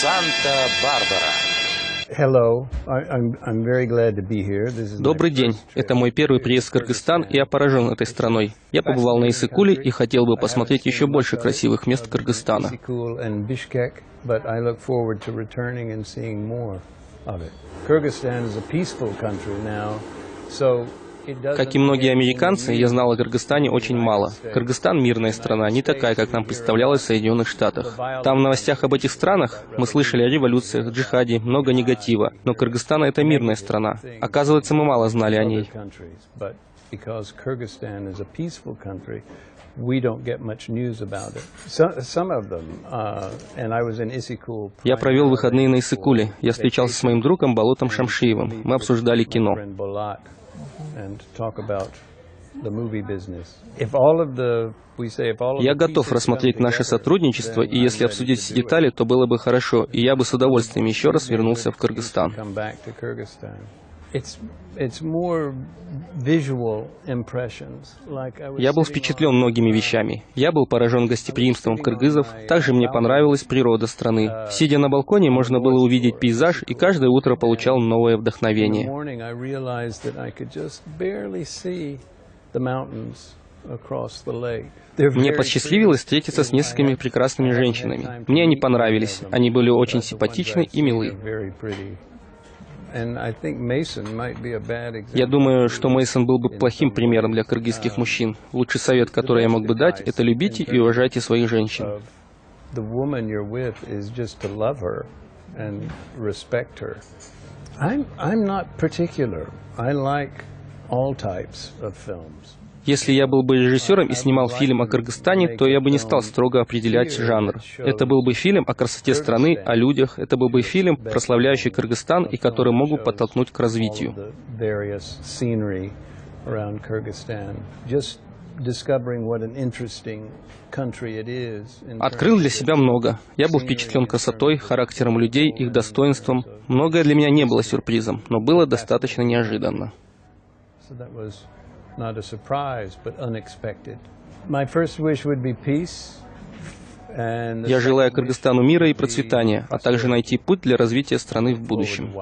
Санта-Барбара. Добрый день. Это мой первый приезд в Кыргызстан, и я поражен этой страной. Я побывал на Иссык-Куле и хотел бы посмотреть еще больше красивых мест Кыргызстана. Как и многие американцы, я знал о Кыргызстане очень мало. Кыргызстан — мирная страна, не такая, как нам представлялось в Соединенных Штатах. Там в новостях об этих странах мы слышали о революциях, джихаде, много негатива. Но Кыргызстан — это мирная страна. Оказывается, мы мало знали о ней. Я провел выходные на Иссык-Куле. Я встречался с моим другом Болотом Шамшиевым. Мы обсуждали кино. Я готов рассмотреть наше сотрудничество, и если обсудить все детали, то было бы хорошо, и я бы с удовольствием еще раз вернулся в Кыргызстан. Я был впечатлен многими вещами. Я был поражен гостеприимством кыргызов. Также мне понравилась природа страны. Сидя на балконе, можно было увидеть пейзаж, и каждое утро получал новое вдохновение. Мне посчастливилось встретиться с несколькими прекрасными женщинами. Мне они понравились. Они были очень симпатичны и милы. Я думаю, что Мейсон был бы плохим примером для кыргызских мужчин. Лучший совет, который я мог бы дать, это любите и уважайте своих женщин. Если я был бы режиссером и снимал фильм о Кыргызстане, то я бы не стал строго определять жанр. Это был бы фильм о красоте страны, о людях. Это был бы фильм, прославляющий Кыргызстан и который мог бы подтолкнуть к развитию. Открыл для себя много. Я был впечатлен красотой, характером людей, их достоинством. Многое для меня не было сюрпризом, но было достаточно неожиданно. Not a surprise, but unexpected. My first wish would be peace. Я желаю Кыргызстану мира и процветания, а также найти путь для развития страны в будущем.